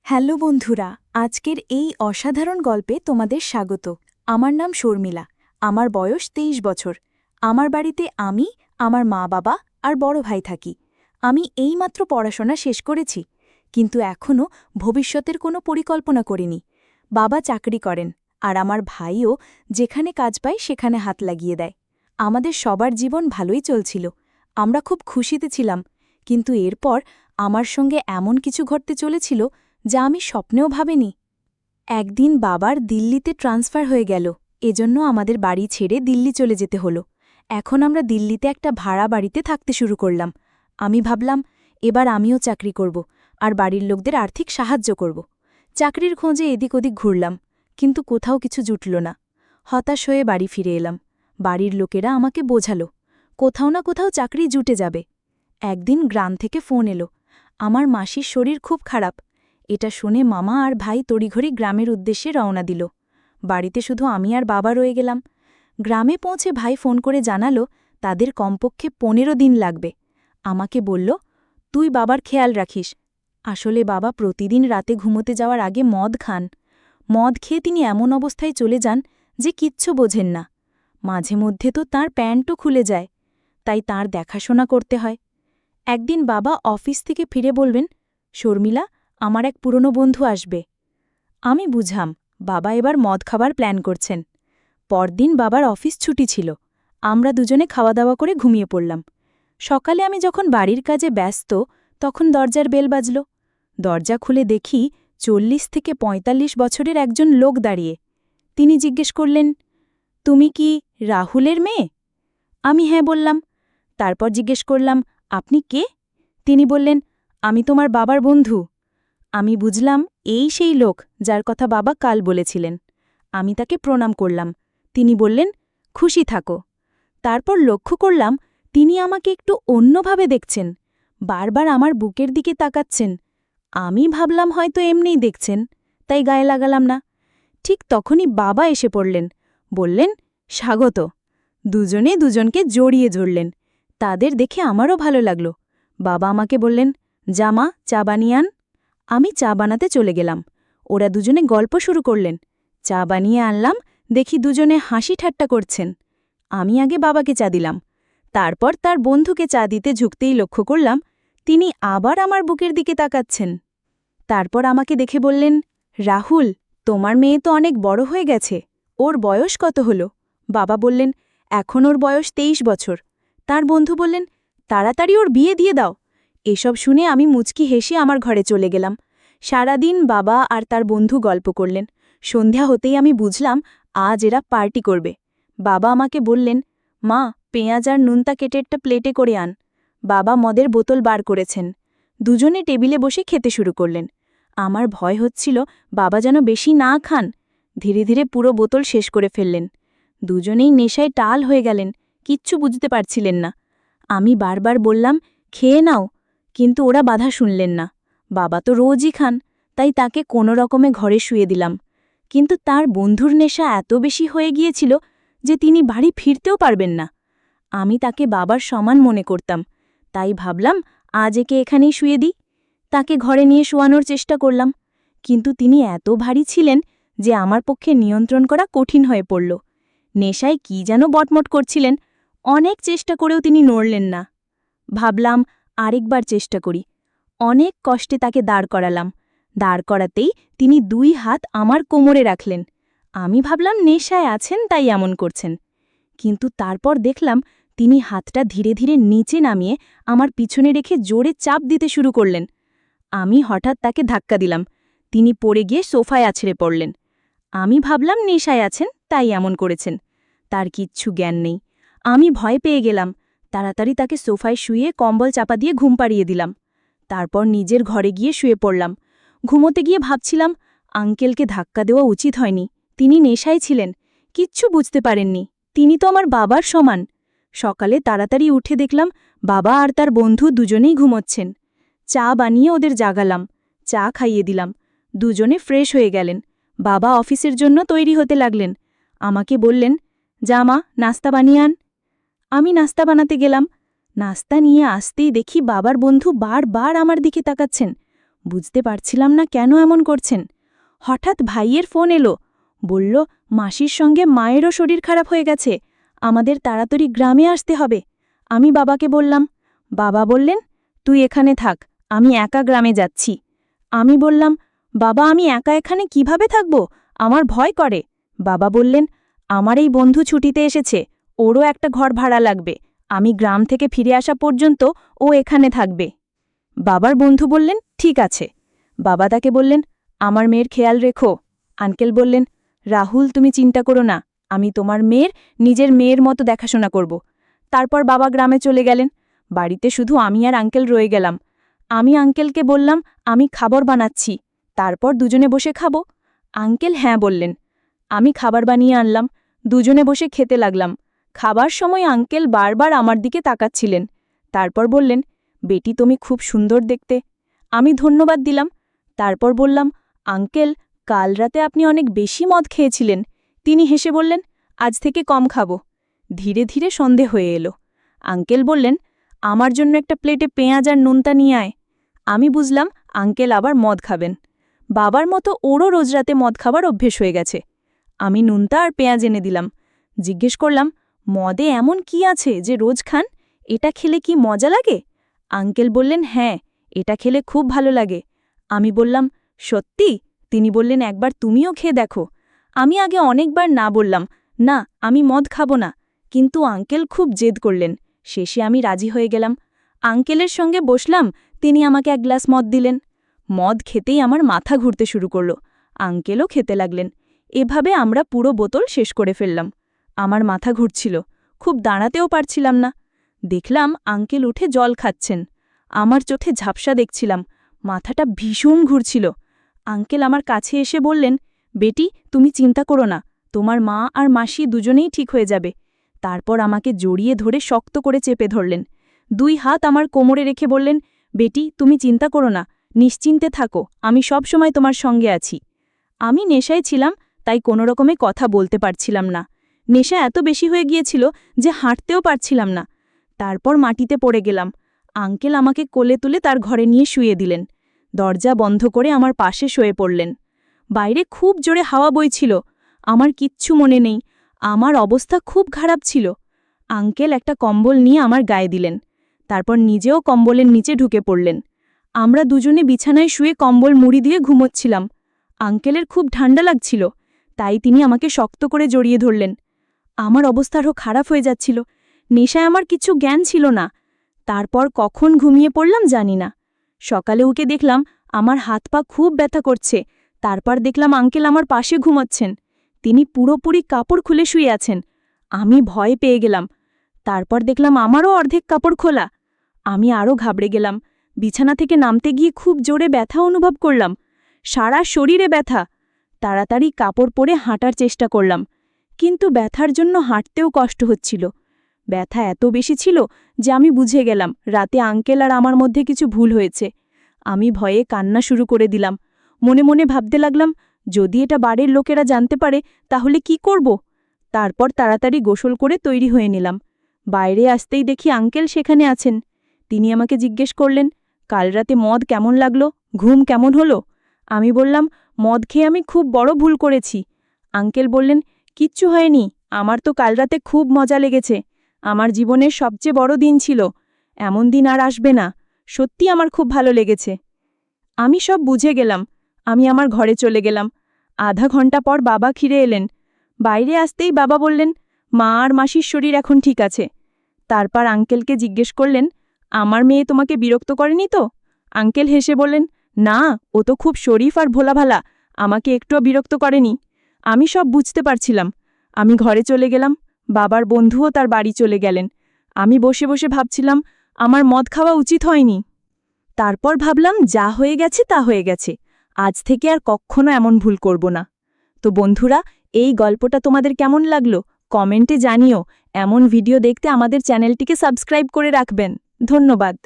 Hello বন্ধুরা, আজকের এই অসাধারণ গল্পে তোমাদের স্বাগত। আমার নাম শর্মিলা। আমার বয়স ২৩ বছর। আমার বাড়িতে আমি, আমার মা বাবা আর বড় ভাই থাকি। আমি এইমাত্র পড়াশোনা শেষ করেছি, কিন্তু এখনও ভবিষ্যতের কোনো পরিকল্পনা করিনি। বাবা চাকরি করেন, আর আমার ভাইও যেখানে কাজ পায় সেখানে হাত লাগিয়ে দেয়। আমাদের সবার জীবন ভালোই চলছিল, আমরা খুব খুশিতে ছিলাম। কিন্তু এরপর আমার সঙ্গে এমন কিছু ঘটতে চলেছিল যা আমি স্বপ্নেও ভাবিনি। একদিন বাবার দিল্লিতে ট্রান্সফার হয়ে গেল, এজন্য আমাদের বাড়ি ছেড়ে দিল্লি চলে যেতে হলো। এখন আমরা দিল্লিতে একটা ভাড়া বাড়িতে থাকতে শুরু করলাম। আমি ভাবলাম এবার আমিও চাকরি করব আর বাড়ির লোকদের আর্থিক সাহায্য করব। চাকরির খোঁজে এদিক ওদিক ঘুরলাম, কিন্তু কোথাও কিছু জুটল না। হতাশ হয়ে বাড়ি ফিরে এলাম। বাড়ির লোকেরা আমাকে বোঝালো কোথাও না কোথাও চাকরি জুটে যাবে। একদিন গ্রাম থেকে ফোন এলো, আমার মাসির শরীর খুব খারাপ। এটা শুনে মামা আর ভাই তড়িঘড়ি গ্রামের উদ্দেশ্যে রওনা দিল। বাড়িতে শুধু আমি আর বাবা রয়ে গেলাম। গ্রামে পৌঁছে ভাই ফোন করে জানালো তাদের কমপক্ষে ১৫ দিন লাগবে। আমাকে বলল, তুই বাবার খেয়াল রাখিস। আসলে বাবা প্রতিদিন রাতে ঘুমোতে যাওয়ার আগে মদ খান। মদ খেয়ে তিনি এমন অবস্থায় চলে যান যে কিচ্ছু বোঝেন না। মাঝে মধ্যে তো তাঁর প্যান্টও খুলে যায়, তাই তাঁর দেখাশোনা করতে হয়। একদিন বাবা অফিস থেকে ফিরে বলবেন, শর্মিলা, আমার এক পুরনো বন্ধু আসবে। আমি বুঝাম বাবা এবার মদ খাবার প্ল্যান করছেন। পরদিন বাবার অফিস ছুটি ছিল। আমরা দুজনে খাওয়া দাওয়া করে ঘুমিয়ে পড়লাম। সকালে আমি যখন বাড়ির কাজে ব্যস্ত, তখন দরজার বেল বাজল। দরজা খুলে দেখি ৪০ থেকে ৪৫ বছরের একজন লোক দাঁড়িয়ে। তিনি জিজ্ঞেস করলেন, তুমি কি রাহুলের মেয়ে? আমি হ্যাঁ বললাম। তারপর জিজ্ঞেস করলাম, আপনি কে? তিনি বললেন, আমি তোমার বাবার বন্ধু। আমি বুঝলাম এই সেই লোক যার কথা বাবা কাল বলেছিলেন। আমি তাকে প্রণাম করলাম। তিনি বললেন, খুশি থাকো। তারপর লক্ষ্য করলাম তিনি আমাকে একটু অন্যভাবে দেখছেন, বারবার আমার বুকের দিকে তাকাচ্ছেন। আমি ভাবলাম হয়তো এমনিই দেখছেন, তাই গায়ে লাগালাম না। ঠিক তখনই বাবা এসে পড়লেন, বললেন, স্বাগত। দুজনে দুজনকে জড়িয়ে ধরলেন। তাদের দেখে আমারও ভালো লাগল। বাবা আমাকে বললেন, জামা, চা বানিয়ে আন। আমি চা বানাতে চলে গেলাম। ওরা দুজনে গল্প শুরু করলেন। চা বানিয়ে আনলাম, দেখি দুজনে হাসি ঠাট্টা করছেন। আমি আগে বাবাকে চা দিলাম, তারপর তার বন্ধুকে চা দিতে ঝুঁকতেই লক্ষ্য করলাম তিনি আবার আমার বুকের দিকে তাকাচ্ছেন। তারপর আমাকে দেখে বললেন, রাহুল, তোমার মেয়ে তো অনেক বড় হয়ে গেছে। ওর বয়স কত হল? বাবা বললেন, এখন ওর বয়স ২৩ বছর। তার বন্ধু বললেন, তাড়াতাড়ি ওর বিয়ে দিয়ে দাও। এসব শুনে আমি মুচকি হেসে আমার ঘরে চলে গেলাম। সারাদিন বাবা আর তার বন্ধু গল্প করলেন। সন্ধ্যা হতেই আমি বুঝলাম আজ এরা পার্টি করবে। বাবা আমাকে বললেন, মা, পেঁয়াজ আর নুনতা কেটে একটা প্লেটে করে আন। বাবা মদের বোতল বার করেছেন। দুজনে টেবিলে বসে খেতে শুরু করলেন। আমার ভয় হচ্ছিল বাবা যেন বেশি না খান। ধীরে ধীরে পুরো বোতল শেষ করে ফেললেন। দুজনেই নেশায় টাল হয়ে গেলেন, কিচ্ছু বুঝতে পারছিলেন না। আমি বারবার বললাম, খেয়ে নাও, কিন্তু ওরা বাধা শুনলেন না। বাবা তো রোজই খান, তাই তাকে কোনো রকমে ঘরে শুয়ে দিলাম। কিন্তু তার বন্ধুর নেশা এত বেশি হয়ে গিয়েছিল যে তিনি বাড়ি ফিরতেও পারবেন না। আমি তাকে বাবার সমান মনে করতাম, তাই ভাবলাম আজ একে এখানেই শুয়ে দিই। তাকে ঘরে নিয়ে শোয়ানোর চেষ্টা করলাম, কিন্তু তিনি এত ভারী ছিলেন যে আমার পক্ষে নিয়ন্ত্রণ করা কঠিন হয়ে পড়ল। নেশায় কি যেন বটমট করছিলেন, অনেক চেষ্টা করেও তিনি নড়লেন না। ভাবলাম আরেকবার চেষ্টা করি। অনেক কষ্টে তাকে দাঁড় করালাম। দাঁড় করাতেই তিনি ২ হাত আমার কোমরে রাখলেন। আমি ভাবলাম নেশায় আছেন তাই এমন করছেন, কিন্তু তারপর দেখলাম তিনি হাতটা ধীরে ধীরে নিচে নামিয়ে আমার পিছনে রেখে জোরে চাপ দিতে শুরু করলেন। আমি হঠাৎ তাকে ধাক্কা দিলাম। তিনি পড়ে গিয়ে সোফায় আছড়ে পড়লেন। আমি ভাবলাম নেশায় আছেন তাই এমন করেছেন, তার কিচ্ছু জ্ঞান নেই। আমি ভয় পেয়ে গেলাম, তাড়াতাড়ি তাকে সোফায় শুয়ে কম্বল চাপা দিয়ে ঘুম পাড়িয়ে দিলাম। তারপর নিজের ঘরে গিয়ে শুয়ে পড়লাম। ঘুমোতে গিয়ে ভাবছিলাম আঙ্কেলকে ধাক্কা দেওয়া উচিত হয়নি, তিনি নেশায় ছিলেন, কিচ্ছু বুঝতে পারেননি। তিনি তো আমার বাবার সমান। সকালে তাড়াতাড়ি উঠে দেখলাম বাবা আর তার বন্ধু দুজনেই ঘুমোচ্ছেন। চা বানিয়ে ওদের জাগালাম, চা খাইয়ে দিলাম। দুজনে ফ্রেশ হয়ে গেলেন। বাবা অফিসের জন্য তৈরি হতে লাগলেন। আমাকে বললেন, যা মা, নাস্তা বানিয়ে আন। আমি নাস্তা বানাতে গেলাম। নাস্তা নিয়ে আসতেই দেখি বাবার বন্ধু বারবার আমার দিকে তাকাচ্ছেন। বুঝতে পারছিলাম না কেন এমন করছেন। হঠাৎ ভাইয়ের ফোন এলো, বলল মাসির সঙ্গে মায়েরও শরীর খারাপ হয়ে গেছে, আমাদের তাড়াতাড়ি গ্রামে আসতে হবে। আমি বাবাকে বললাম। বাবা বললেন, তুই এখানে থাক, আমি একা গ্রামে যাচ্ছি। আমি বললাম, বাবা আমি একা এখানে কিভাবে থাকব, আমার ভয় করে। বাবা বললেন, আমার এই বন্ধু ছুটিতে এসেছে, ওরও একটা ঘর ভাড়া লাগবে, আমি গ্রাম থেকে ফিরে আসা পর্যন্ত ও এখানে থাকবে। বাবার বন্ধু বললেন, ঠিক আছে। বাবা তাকে বললেন, আমার মেয়ের খেয়াল রেখো। আঙ্কেল বললেন, রাহুল তুমি চিন্তা করো না, আমি তোমার মেয়ের নিজের মেয়ের মতো দেখাশোনা করব। তারপর বাবা গ্রামে চলে গেলেন। বাড়িতে শুধু আমি আর আঙ্কেল রয়ে গেলাম। আমি আঙ্কেলকে বললাম, আমি খাবার বানাচ্ছি, তারপর দুজনে বসে খাবো। আঙ্কেল হ্যাঁ বললেন। আমি খাবার বানিয়ে আনলাম, দুজনে বসে খেতে লাগলাম। খাবার সময় আঙ্কেল বারবার আমার দিকে তাকাচ্ছিলেন। তারপর বললেন, বেটি তুমি খুব সুন্দর দেখতে। আমি ধন্যবাদ দিলাম। তারপর বললাম, আঙ্কেল কাল রাতে আপনি অনেক বেশি মদ খেয়েছিলেন। তিনি হেসে বললেন, আজ থেকে কম খাবো। ধীরে ধীরে সন্ধে হয়ে এলো। আঙ্কেল বললেন, আমার জন্য একটা প্লেটে পেঁয়াজ আর নুনতা নিয়ে আয়। আমি বুঝলাম আঙ্কেল আবার মদ খাবেন। বাবার মতো ওরও রোজ রাতে মদ খাবার অভ্যেস হয়ে গেছে। আমি নুনতা আর পেঁয়াজ এনে দিলাম। জিজ্ঞেস করলাম, মদে এমন কি আছে যে রোজ খান, এটা খেলে কি মজা লাগে? আঙ্কেল বললেন, হ্যাঁ, এটা খেলে খুব ভালো লাগে। আমি বললাম, সত্যি? তিনি বললেন, একবার তুমিও খেয়ে দেখো। আমি আগে অনেকবার না বললাম, না আমি মদ খাবো না, কিন্তু আঙ্কেল খুব জেদ করলেন। শেষে আমি রাজি হয়ে গেলাম। আঙ্কেলের সঙ্গে বসলাম, তিনি আমাকে এক গ্লাস মদ দিলেন। মদ খেতেই আমার মাথা ঘুরতে শুরু করল। আঙ্কেলও খেতে লাগলেন। এভাবে আমরা পুরো বোতল শেষ করে ফেললাম। আমার মাথা ঘুরছিল, খুব দাঁড়াতেও পারছিলাম না। দেখলাম আঙ্কেল উঠে জল খাচ্ছেন। আমার চোখে ঝাপসা দেখছিলাম, মাথাটা ভীষণ ঘুরছিল। আঙ্কেল আমার কাছে এসে বললেন, বেটি তুমি চিন্তা করো না, তোমার মা আর মাসি দুজনেই ঠিক হয়ে যাবে। তারপর আমাকে জড়িয়ে ধরে শক্ত করে চেপে ধরলেন। দুই হাত আমার কোমরে রেখে বললেন, বেটি তুমি চিন্তা করো না, নিশ্চিন্তে থাকো, আমি সব সময় তোমার সঙ্গে আছি। আমি নেশায় ছিলাম, তাই কোনো রকমে কথা বলতে পারছিলাম না। নেশা এত বেশি হয়ে গিয়েছিল যে হাঁটতেও পারছিলাম না। তারপর মাটিতে পড়ে গেলাম। আঙ্কেল আমাকে কোলে তুলে তার ঘরে নিয়ে শুয়ে দিলেন। দরজা বন্ধ করে আমার পাশে শুয়ে পড়লেন। বাইরে খুব জোরে হাওয়া বইছিল। আমার কিচ্ছু মনে নেই, আমার অবস্থা খুব খারাপ ছিল। আঙ্কেল একটা কম্বল নিয়ে আমার গায়ে দিলেন। তারপর নিজেও কম্বলের নিচে ঢুকে পড়লেন। আমরা দুজনে বিছানায় শুয়ে কম্বল মুড়ি দিয়ে ঘুমোচ্ছিলাম। আঙ্কেলের খুব ঠান্ডা লাগছিল, তাই তিনি আমাকে শক্ত করে জড়িয়ে ধরলেন। আমার অবস্থা আরও খারাপ হয়ে যাচ্ছিল। নেশায় আমার কিছু জ্ঞান ছিল না। তারপর কখন ঘুমিয়ে পড়লাম জানি না। সকালে উঠে দেখলাম আমার হাত পা খুব ব্যথা করছে। তারপর দেখলাম আঙ্কেল আমার পাশে ঘুমাচ্ছেন। তিনি পুরোপুরি কাপড় খুলে শুয়ে আছেন। আমি ভয় পেয়ে গেলাম। তারপর দেখলাম আমারও অর্ধেক কাপড় খোলা। আমি আরও ঘাবড়ে গেলাম। বিছানা থেকে নামতে গিয়ে খুব জোরে ব্যথা অনুভব করলাম, সারা শরীরে ব্যথা। তাড়াতাড়ি কাপড় পরে হাঁটার চেষ্টা করলাম, কিন্তু ব্যথার জন্য হাঁটতেও কষ্ট হচ্ছিল। ব্যথা এত বেশি ছিল যে আমি বুঝে গেলাম রাতে আঙ্কেল আর আমার মধ্যে কিছু ভুল হয়েছে। আমি ভয়ে কান্না শুরু করে দিলাম। মনে মনে ভাবতে লাগলাম, যদি এটা বাড়ির লোকেরা জানতে পারে তাহলে কি করব? তারপর তাড়াতাড়ি গোসল করে তৈরি হয়ে নিলাম। বাইরে আসতেই দেখি আঙ্কেল সেখানে আছেন। তিনি আমাকে জিজ্ঞেস করলেন, কাল রাতে মদ কেমন লাগলো, ঘুম কেমন হলো? আমি বললাম, মদ খেয়ে আমি খুব বড় ভুল করেছি। আঙ্কেল বললেন, কিচ্ছু হয়নি, আমার তো কাল রাতে খুব মজা লেগেছে। আমার জীবনের সবচেয়ে বড় দিন ছিল, এমন দিন আর আসবে না। সত্যি আমার খুব ভালো লেগেছে। আমি সব বুঝে গেলাম। আমি আমার ঘরে চলে গেলাম। আধা ঘন্টা পর বাবা ফিরে এলেন। বাইরে আসতেই বাবা বললেন, মা আর মাসির শরীর এখন ঠিক আছে। তারপর আঙ্কেলকে জিজ্ঞেস করলেন, আমার মেয়ে তোমাকে বিরক্ত করেনি তো? আঙ্কেল হেসে বললেন, না, ও তো খুব শরীফ আর ভোলাভালা, আমাকে একটুও বিরক্ত করেনি। আমি সব বুঝতে পারছিলাম। আমি ঘরে চলে গেলাম। বাবার বন্ধুও তার বাড়ি চলে গেলেন। আমি বসে বসে ভাবছিলাম, আমার মদ খাওয়া উচিত হয়নি। তারপর ভাবলাম, যা হয়ে গেছে তা হয়ে গেছে, আজ থেকে আর কখনো এমন ভুল করব না। তো বন্ধুরা, এই গল্পটা তোমাদের কেমন লাগলো কমেন্টে জানিও। এমন ভিডিও দেখতে আমাদের চ্যানেলটিকে সাবস্ক্রাইব করে রাখবেন। ধন্যবাদ।